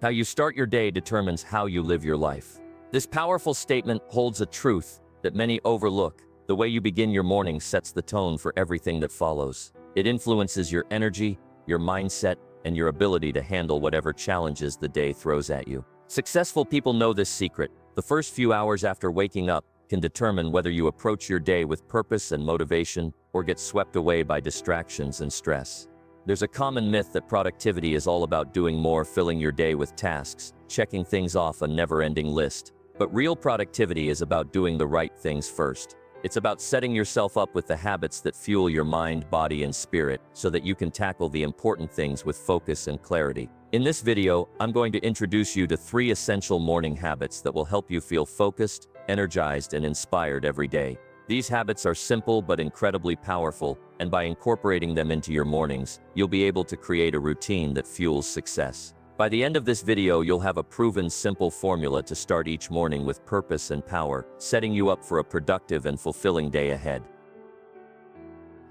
How you start your day determines how you live your life. This powerful statement holds a truth that many overlook. The way you begin your morning sets the tone for everything that follows. It influences your energy, your mindset, and your ability to handle whatever challenges the day throws at you. Successful people know this secret. The first few hours after waking up can determine whether you approach your day with purpose and motivation or get swept away by distractions and stress. There's a common myth that productivity is all about doing more, filling your day with tasks, checking things off a never-ending list. But real productivity is about doing the right things first. It's about setting yourself up with the habits that fuel your mind, body, and spirit so that you can tackle the important things with focus and clarity. In this video, I'm going to introduce you to 3 essential morning habits that will help you feel focused, energized, and inspired every day. These habits are simple but incredibly powerful, and by incorporating them into your mornings, you'll be able to create a routine that fuels success. By the end of this video, you'll have a proven simple formula to start each morning with purpose and power, setting you up for a productive and fulfilling day ahead.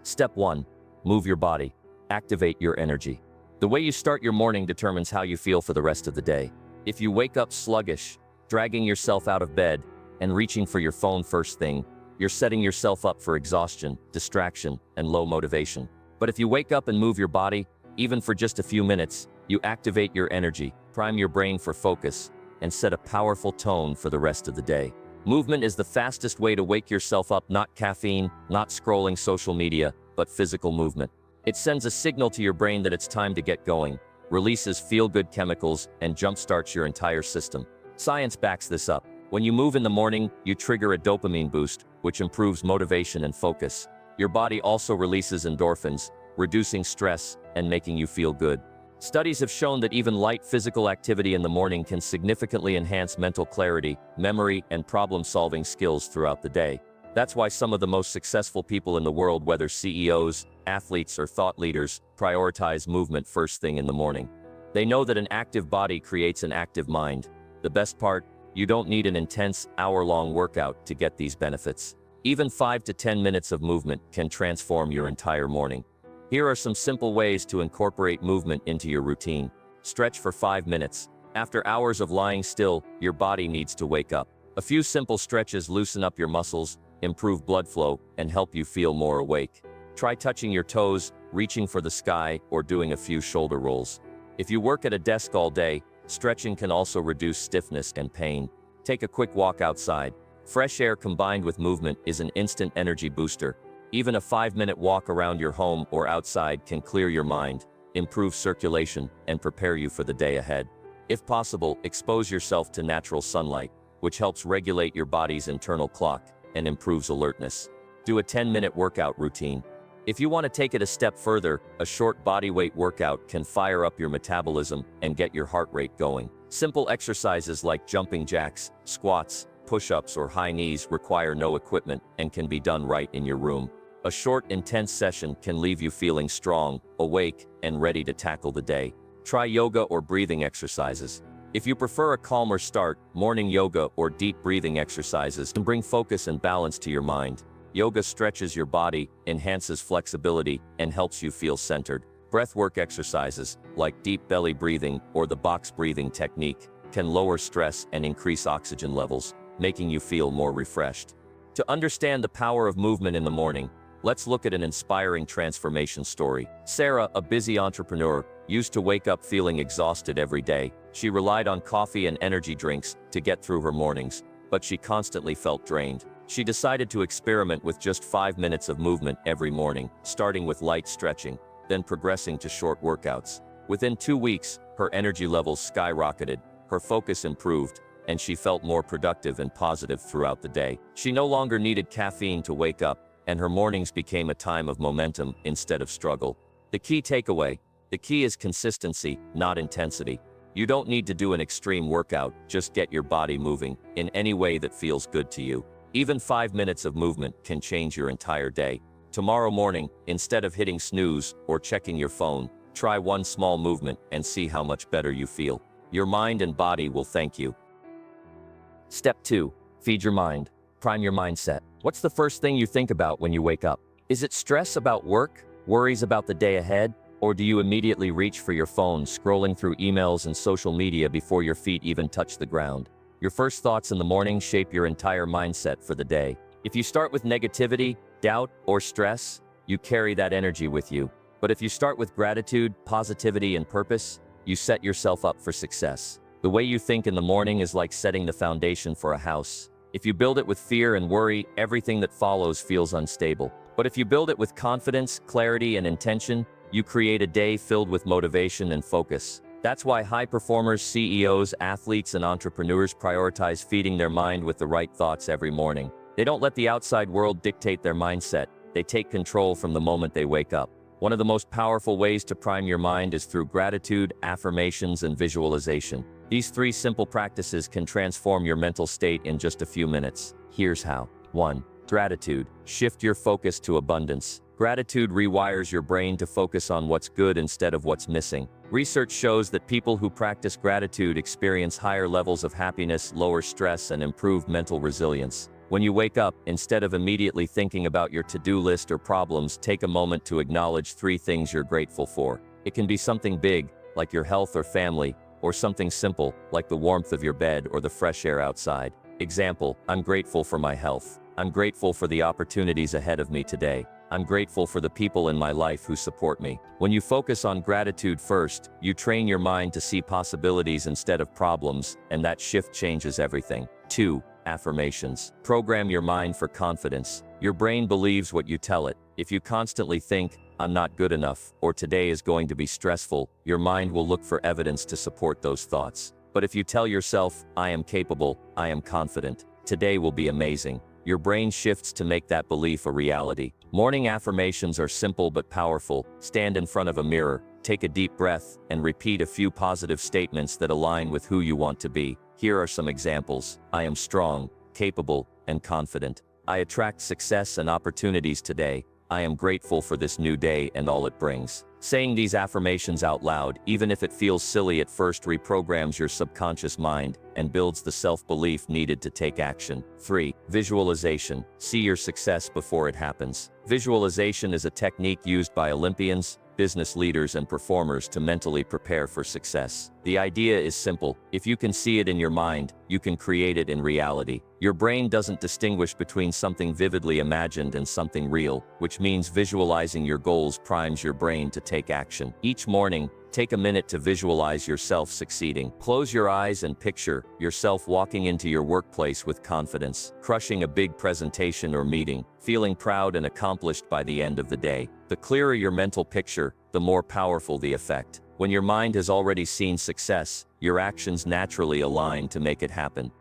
Step 1. Move your body. Activate your energy. The way you start your morning determines how you feel for the rest of the day. If you wake up sluggish, dragging yourself out of bed, and reaching for your phone first thing, you're setting yourself up for exhaustion, distraction, and low motivation. But if you wake up and move your body, even for just a few minutes, you activate your energy, prime your brain for focus, and set a powerful tone for the rest of the day. Movement is the fastest way to wake yourself up, not caffeine, not scrolling social media, but physical movement. It sends a signal to your brain that it's time to get going, releases feel-good chemicals, and jumpstarts your entire system. Science backs this up. When you move in the morning, you trigger a dopamine boost, which improves motivation and focus. Your body also releases endorphins, reducing stress and making you feel good. Studies have shown that even light physical activity in the morning can significantly enhance mental clarity, memory, and problem-solving skills throughout the day. That's why some of the most successful people in the world, whether CEOs, athletes, or thought leaders, prioritize movement first thing in the morning. They know that an active body creates an active mind. The best part? You don't need an intense, hour-long workout to get these benefits. Even 5 to 10 minutes of movement can transform your entire morning. Here are some simple ways to incorporate movement into your routine. Stretch for 5 minutes. After hours of lying still, your body needs to wake up. A few simple stretches loosen up your muscles, improve blood flow, and help you feel more awake. Try touching your toes, reaching for the sky, or doing a few shoulder rolls. If you work at a desk all day, stretching can also reduce stiffness and pain. Take a quick walk outside. Fresh air combined with movement is an instant energy booster. Even a 5-minute walk around your home or outside can clear your mind, improve circulation, and prepare you for the day ahead. If possible, expose yourself to natural sunlight, which helps regulate your body's internal clock and improves alertness. Do a 10-minute workout routine. If you want to take it a step further, a short bodyweight workout can fire up your metabolism and get your heart rate going. Simple exercises like jumping jacks, squats, push-ups, or high knees require no equipment and can be done right in your room. A short, intense session can leave you feeling strong, awake, and ready to tackle the day. Try yoga or breathing exercises. If you prefer a calmer start, morning yoga or deep breathing exercises can bring focus and balance to your mind. Yoga stretches your body, enhances flexibility, and helps you feel centered. Breathwork exercises, like deep belly breathing or the box breathing technique, can lower stress and increase oxygen levels, making you feel more refreshed. To understand the power of movement in the morning, let's look at an inspiring transformation story. Sarah, a busy entrepreneur, used to wake up feeling exhausted every day. She relied on coffee and energy drinks to get through her mornings, but she constantly felt drained. She decided to experiment with just 5 minutes of movement every morning, starting with light stretching, then progressing to short workouts. Within 2 weeks, her energy levels skyrocketed, her focus improved, and she felt more productive and positive throughout the day. She no longer needed caffeine to wake up, and her mornings became a time of momentum instead of struggle. The key takeaway: the key is consistency, not intensity. You don't need to do an extreme workout, just get your body moving in any way that feels good to you. Even 5 minutes of movement can change your entire day. Tomorrow morning, instead of hitting snooze or checking your phone, try one small movement and see how much better you feel. Your mind and body will thank you. Step 2. Feed your mind. Prime your mindset. What's the first thing you think about when you wake up? Is it stress about work, worries about the day ahead, Or do you immediately reach for your phone, scrolling through emails and social media before your feet even touch the ground? Your first thoughts in the morning shape your entire mindset for the day. If you start with negativity, doubt, or stress, you carry that energy with you. But if you start with gratitude, positivity, and purpose, you set yourself up for success. The way you think in the morning is like setting the foundation for a house. If you build it with fear and worry, everything that follows feels unstable. But if you build it with confidence, clarity, and intention, you create a day filled with motivation and focus. That's why high performers, CEOs, athletes, and entrepreneurs prioritize feeding their mind with the right thoughts every morning. They don't let the outside world dictate their mindset. They take control from the moment they wake up. One of the most powerful ways to prime your mind is through gratitude, affirmations, and visualization. These 3 simple practices can transform your mental state in just a few minutes. Here's how. 1. Gratitude. Shift your focus to abundance. Gratitude rewires your brain to focus on what's good instead of what's missing. Research shows that people who practice gratitude experience higher levels of happiness, lower stress, and improved mental resilience. When you wake up, instead of immediately thinking about your to-do list or problems, take a moment to acknowledge 3 things you're grateful for. It can be something big, like your health or family, or something simple, like the warmth of your bed or the fresh air outside. Example, I'm grateful for my health. I'm grateful for the opportunities ahead of me today. I'm grateful for the people in my life who support me. When you focus on gratitude first, you train your mind to see possibilities instead of problems, and that shift changes everything. 2. Affirmations. Program your mind for confidence. Your brain believes what you tell it. If you constantly think, I'm not good enough, or today is going to be stressful, your mind will look for evidence to support those thoughts. But if you tell yourself, I am capable, I am confident, today will be amazing, your brain shifts to make that belief a reality. Morning affirmations are simple but powerful. Stand in front of a mirror, take a deep breath, and repeat a few positive statements that align with who you want to be. Here are some examples. I am strong, capable, and confident. I attract success and opportunities today. I am grateful for this new day and all it brings. Saying these affirmations out loud, even if it feels silly at first, reprograms your subconscious mind and builds the self-belief needed to take action. 3. Visualization. See your success before it happens. Visualization is a technique used by Olympians, business leaders, and performers to mentally prepare for success. The idea is simple. If you can see it in your mind, you can create it in reality. Your brain doesn't distinguish between something vividly imagined and something real, which means visualizing your goals primes your brain to take action. Each morning, take a minute to visualize yourself succeeding. Close your eyes and picture yourself walking into your workplace with confidence, crushing a big presentation or meeting, feeling proud and accomplished by the end of the day. The clearer your mental picture, the more powerful the effect. When your mind has already seen success, your actions naturally align to make it happen.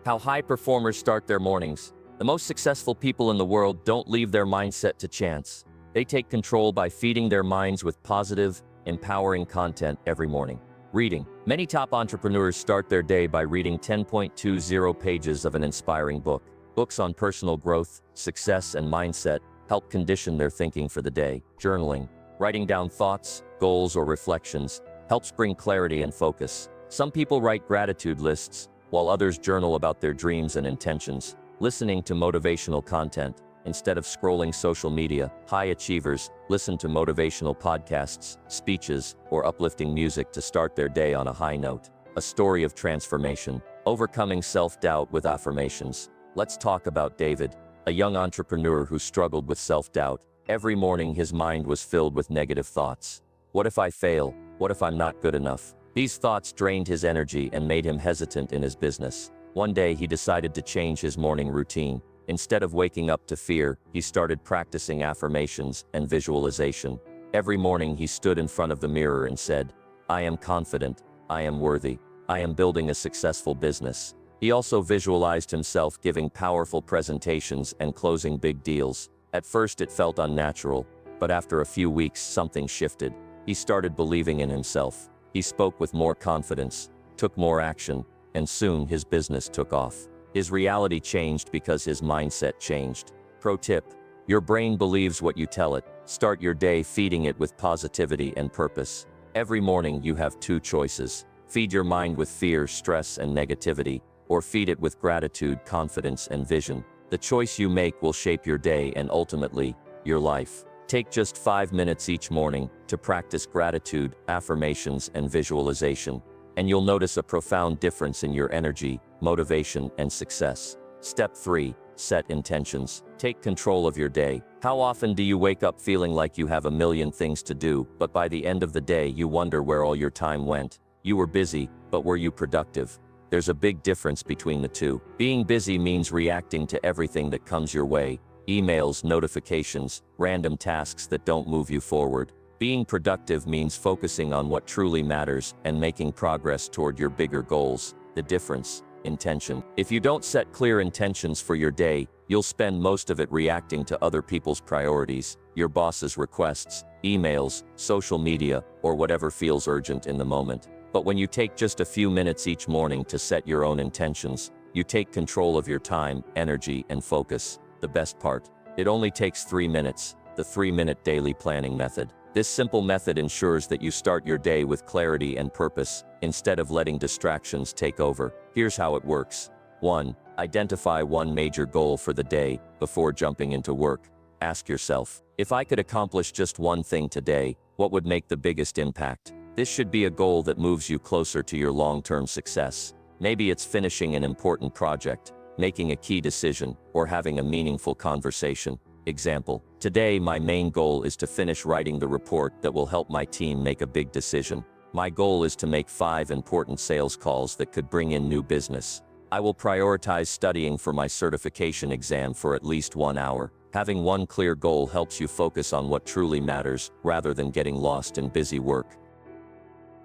How high performers start their mornings. The most successful people in the world don't leave their mindset to chance. They take control by feeding their minds with positive, empowering content every morning. Reading. Many top entrepreneurs start their day by reading 10.20 pages of an inspiring book. Books on personal growth, success, and mindset help condition their thinking for the day. Journaling. Writing down thoughts, goals, or reflections helps bring clarity and focus. Some people write gratitude lists, while others journal about their dreams and intentions. Listening to motivational content. Instead of scrolling social media, high achievers listen to motivational podcasts, speeches, or uplifting music to start their day on a high note. A story of transformation. Overcoming self-doubt with affirmations. Let's talk about David, a young entrepreneur who struggled with self-doubt. Every morning his mind was filled with negative thoughts. What if I fail? What if I'm not good enough? These thoughts drained his energy and made him hesitant in his business. One day he decided to change his morning routine. Instead of waking up to fear, he started practicing affirmations and visualization. Every morning he stood in front of the mirror and said, I am confident, I am worthy, I am building a successful business. He also visualized himself giving powerful presentations and closing big deals. At first it felt unnatural, but after a few weeks something shifted. He started believing in himself. He spoke with more confidence, took more action, and soon his business took off. His reality changed because his mindset changed. Pro tip: your brain believes what you tell it. Start your day feeding it with positivity and purpose. Every morning you have 2 choices. Feed your mind with fear, stress, and negativity, or feed it with gratitude, confidence, and vision. The choice you make will shape your day and ultimately, your life. Take just 5 minutes each morning to practice gratitude, affirmations, and visualization, and you'll notice a profound difference in your energy, motivation, and success. Step 3. Set intentions. Take control of your day. How often do you wake up feeling like you have a million things to do, but by the end of the day you wonder where all your time went? You were busy, but were you productive? There's a big difference between the two. Being busy means reacting to everything that comes your way. Emails, notifications, random tasks that don't move you forward. Being productive means focusing on what truly matters and making progress toward your bigger goals. The difference: intention. If you don't set clear intentions for your day, you'll spend most of it reacting to other people's priorities, your boss's requests, emails, social media, or whatever feels urgent in the moment. But when you take just a few minutes each morning to set your own intentions, you take control of your time, energy, and focus. The best part: it only takes 3 minutes, the 3-minute daily planning method. This simple method ensures that you start your day with clarity and purpose, instead of letting distractions take over. Here's how it works. 1. Identify one major goal for the day. Before jumping into work, ask yourself, if I could accomplish just one thing today, what would make the biggest impact? This should be a goal that moves you closer to your long-term success. Maybe it's finishing an important project, making a key decision, or having a meaningful conversation. Example: today my main goal is to finish writing the report that will help my team make a big decision. My goal is to make 5 important sales calls that could bring in new business. I will prioritize studying for my certification exam for at least 1 hour. Having one clear goal helps you focus on what truly matters, rather than getting lost in busy work.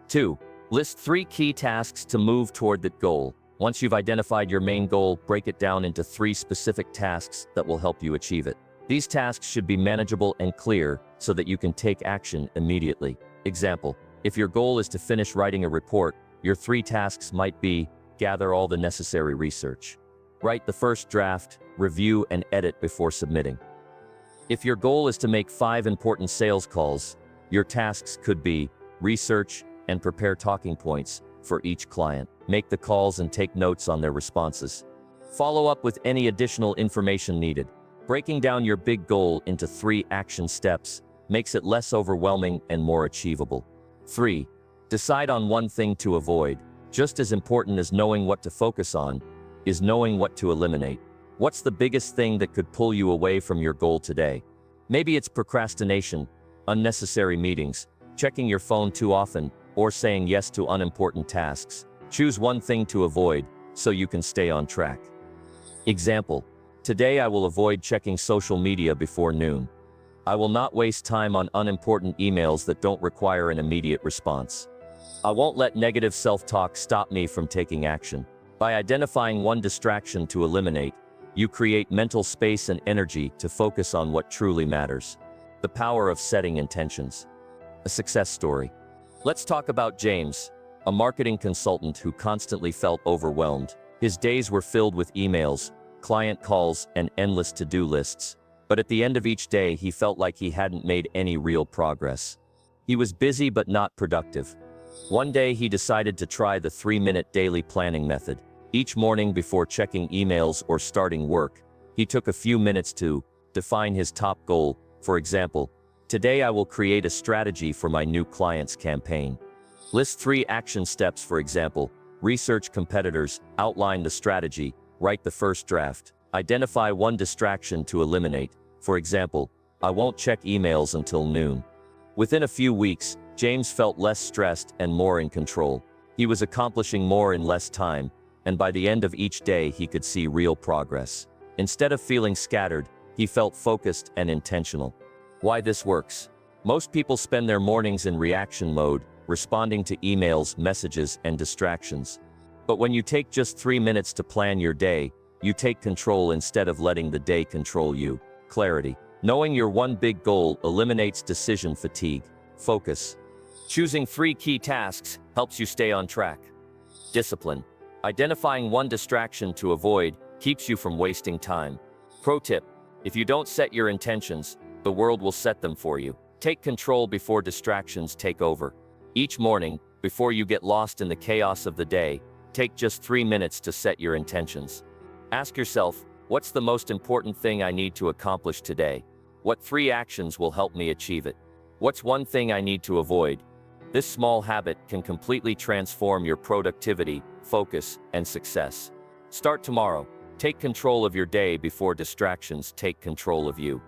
2. List 3 key tasks to move toward that goal. Once you've identified your main goal, break it down into 3 specific tasks that will help you achieve it. These tasks should be manageable and clear so that you can take action immediately. Example: if your goal is to finish writing a report, your 3 tasks might be: gather all the necessary research, write the first draft, review and edit before submitting. If your goal is to make 5 important sales calls, your tasks could be: research and prepare talking points for each client, make the calls and take notes on their responses, follow up with any additional information needed. Breaking down your big goal into 3 action steps makes it less overwhelming and more achievable. 3. Decide on one thing to avoid. Just as important as knowing what to focus on is knowing what to eliminate. What's the biggest thing that could pull you away from your goal today? Maybe it's procrastination, unnecessary meetings, checking your phone too often, or saying yes to unimportant tasks. Choose one thing to avoid so you can stay on track. Example: today I will avoid checking social media before noon. I will not waste time on unimportant emails that don't require an immediate response. I won't let negative self-talk stop me from taking action. By identifying one distraction to eliminate, you create mental space and energy to focus on what truly matters. The power of setting intentions. A success story. Let's talk about James, a marketing consultant who constantly felt overwhelmed. His days were filled with emails, client calls, and endless to-do lists. But at the end of each day, he felt like he hadn't made any real progress. He was busy but not productive. One day he decided to try the 3-minute daily planning method. Each morning before checking emails or starting work, he took a few minutes to define his top goal. For example, today I will create a strategy for my new client's campaign. List 3 action steps, for example: research competitors, outline the strategy, write the first draft. Identify one distraction to eliminate. For example, I won't check emails until noon. Within a few weeks, James felt less stressed and more in control. He was accomplishing more in less time, and by the end of each day he could see real progress. Instead of feeling scattered, he felt focused and intentional. Why this works? Most people spend their mornings in reaction mode, responding to emails, messages, and distractions. But when you take just 3 minutes to plan your day, you take control instead of letting the day control you. Clarity. Knowing your one big goal eliminates decision fatigue. Focus. Choosing 3 key tasks helps you stay on track. Discipline. Identifying one distraction to avoid keeps you from wasting time. Pro tip: if you don't set your intentions, the world will set them for you. Take control before distractions take over. Each morning, before you get lost in the chaos of the day, take just 3 minutes to set your intentions. Ask yourself, what's the most important thing I need to accomplish today? What 3 actions will help me achieve it? What's one thing I need to avoid? This small habit can completely transform your productivity, focus, and success. Start tomorrow. Take control of your day before distractions take control of you.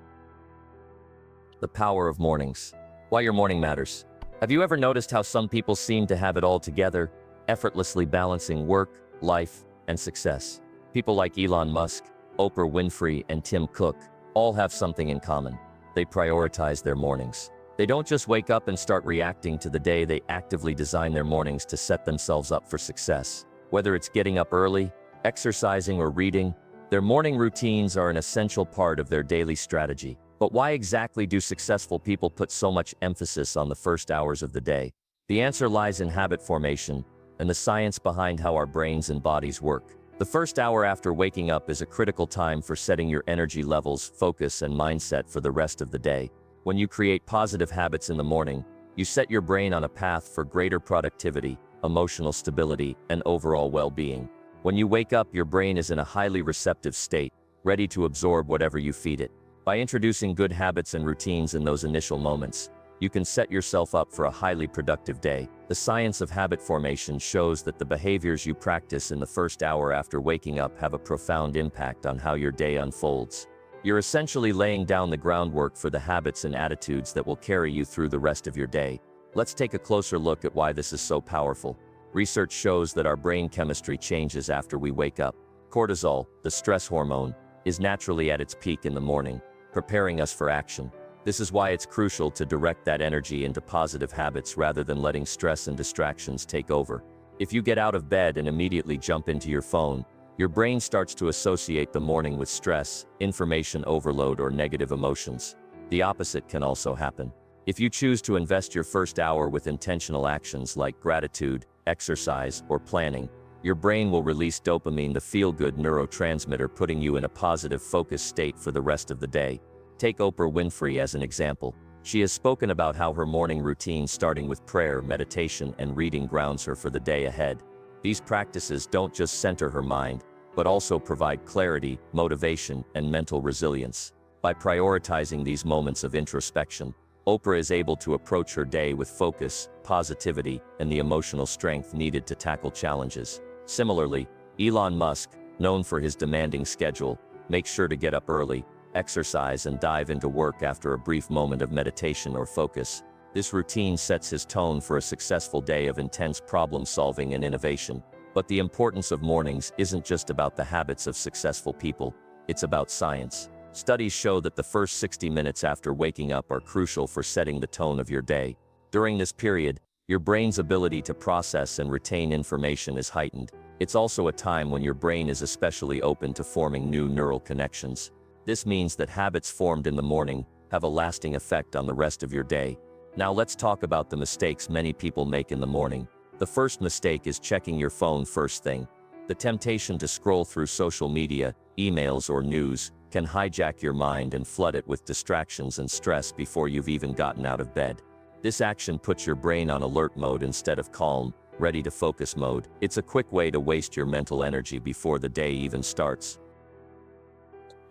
The power of mornings. Why your morning matters. Have you ever noticed how some people seem to have it all together, effortlessly balancing work, life, and success? People like Elon Musk, Oprah Winfrey, and Tim Cook all have something in common. They prioritize their mornings. They don't just wake up and start reacting to the day, they actively design their mornings to set themselves up for success. Whether it's getting up early, exercising, or reading, their morning routines are an essential part of their daily strategy. But why exactly do successful people put so much emphasis on the first hours of the day? The answer lies in habit formation and the science behind how our brains and bodies work. The first hour after waking up is a critical time for setting your energy levels, focus, and mindset for the rest of the day. When you create positive habits in the morning, you set your brain on a path for greater productivity, emotional stability, and overall well-being. When you wake up, your brain is in a highly receptive state, ready to absorb whatever you feed it. By introducing good habits and routines in those initial moments, you can set yourself up for a highly productive day. The science of habit formation shows that the behaviors you practice in the first hour after waking up have a profound impact on how your day unfolds. You're essentially laying down the groundwork for the habits and attitudes that will carry you through the rest of your day. Let's take a closer look at why this is so powerful. Research shows that our brain chemistry changes after we wake up. Cortisol, the stress hormone, is naturally at its peak in the morning, preparing us for action. This is why it's crucial to direct that energy into positive habits rather than letting stress and distractions take over. If you get out of bed and immediately jump into your phone, your brain starts to associate the morning with stress, information overload, or negative emotions. The opposite can also happen. If you choose to invest your first hour with intentional actions like gratitude, exercise, or planning, your brain will release dopamine, the feel-good neurotransmitter, putting you in a positive, focused state for the rest of the day. Take Oprah Winfrey as an example. She has spoken about how her morning routine, starting with prayer, meditation, and reading, grounds her for the day ahead. These practices don't just center her mind, but also provide clarity, motivation, and mental resilience. By prioritizing these moments of introspection, Oprah is able to approach her day with focus, positivity, and the emotional strength needed to tackle challenges. Similarly, Elon Musk, known for his demanding schedule, makes sure to get up early, exercise, and dive into work after a brief moment of meditation or focus. This routine sets his tone for a successful day of intense problem-solving and innovation. But the importance of mornings isn't just about the habits of successful people, it's about science. Studies show that the first 60 minutes after waking up are crucial for setting the tone of your day. During this period, your brain's ability to process and retain information is heightened. It's also a time when your brain is especially open to forming new neural connections. This means that habits formed in the morning have a lasting effect on the rest of your day. Now let's talk about the mistakes many people make in the morning. The first mistake is checking your phone first thing. The temptation to scroll through social media, emails, or news can hijack your mind and flood it with distractions and stress before you've even gotten out of bed. This action puts your brain on alert mode instead of calm, ready to focus mode. It's a quick way to waste your mental energy before the day even starts.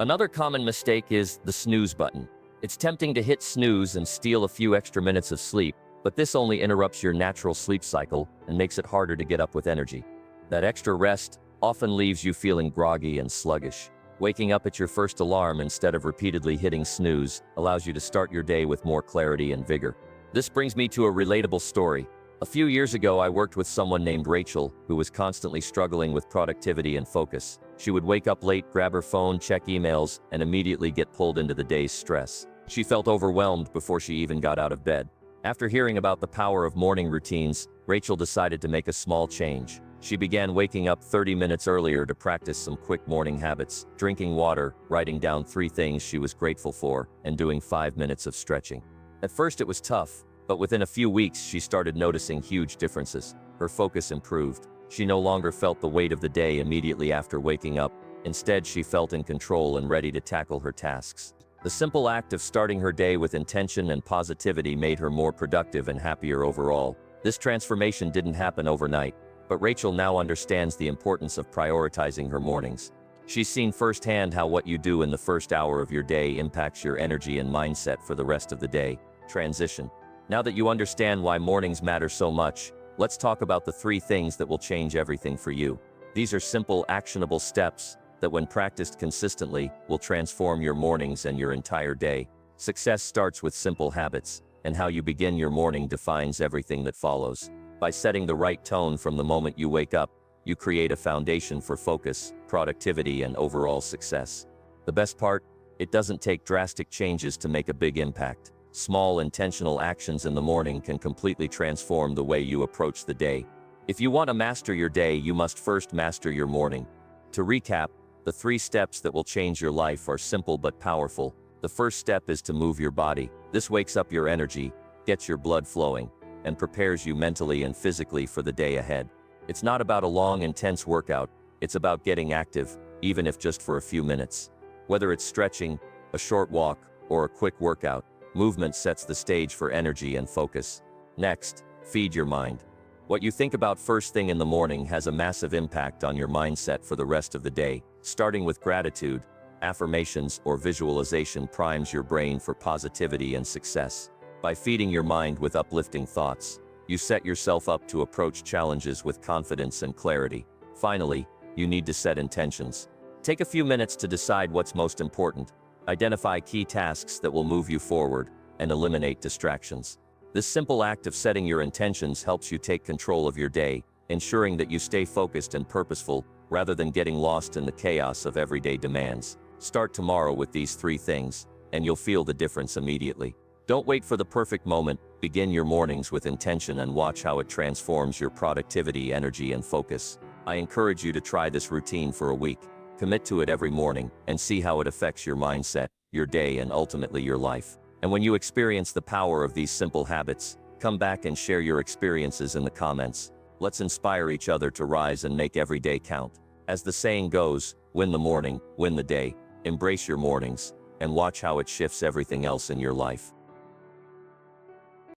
Another common mistake is the snooze button. It's tempting to hit snooze and steal a few extra minutes of sleep, but this only interrupts your natural sleep cycle and makes it harder to get up with energy. That extra rest often leaves you feeling groggy and sluggish. Waking up at your first alarm instead of repeatedly hitting snooze allows you to start your day with more clarity and vigor. This brings me to a relatable story. A few years ago, I worked with someone named Rachel, who was constantly struggling with productivity and focus. She would wake up late, grab her phone, check emails, and immediately get pulled into the day's stress. She felt overwhelmed before she even got out of bed. After hearing about the power of morning routines, Rachel decided to make a small change. She began waking up 30 minutes earlier to practice some quick morning habits, drinking water, writing down 3 things she was grateful for, and doing 5 minutes of stretching. At first it was tough, but within a few weeks she started noticing huge differences. Her focus improved. She no longer felt the weight of the day immediately after waking up. Instead, she felt in control and ready to tackle her tasks. The simple act of starting her day with intention and positivity made her more productive and happier overall. This transformation didn't happen overnight, but Rachel now understands the importance of prioritizing her mornings. She's seen firsthand how what you do in the first hour of your day impacts your energy and mindset for the rest of the day. Transition. Now that you understand why mornings matter so much, let's talk about the 3 things that will change everything for you. These are simple, actionable steps that, when practiced consistently, will transform your mornings and your entire day. Success starts with simple habits, and how you begin your morning defines everything that follows. By setting the right tone from the moment you wake up, you create a foundation for focus, productivity, and overall success. The best part? It doesn't take drastic changes to make a big impact. Small, intentional actions in the morning can completely transform the way you approach the day. If you want to master your day, you must first master your morning. To recap, the 3 steps that will change your life are simple but powerful. The first step is to move your body. This wakes up your energy, gets your blood flowing, and prepares you mentally and physically for the day ahead. It's not about a long, intense workout. It's about getting active, even if just for a few minutes. Whether it's stretching, a short walk, or a quick workout, movement sets the stage for energy and focus. Next, feed your mind. What you think about first thing in the morning has a massive impact on your mindset for the rest of the day. Starting with gratitude, affirmations, or visualization primes your brain for positivity and success. By feeding your mind with uplifting thoughts, you set yourself up to approach challenges with confidence and clarity. Finally, you need to set intentions. Take a few minutes to decide what's most important. Identify key tasks that will move you forward, and eliminate distractions. This simple act of setting your intentions helps you take control of your day, ensuring that you stay focused and purposeful, rather than getting lost in the chaos of everyday demands. Start tomorrow with these 3 things, and you'll feel the difference immediately. Don't wait for the perfect moment. Begin your mornings with intention and watch how it transforms your productivity, energy, and focus. I encourage you to try this routine for a week. Commit to it every morning, and see how it affects your mindset, your day, and ultimately your life. And when you experience the power of these simple habits, come back and share your experiences in the comments. Let's inspire each other to rise and make every day count. As the saying goes, win the morning, win the day. Embrace your mornings, and watch how it shifts everything else in your life.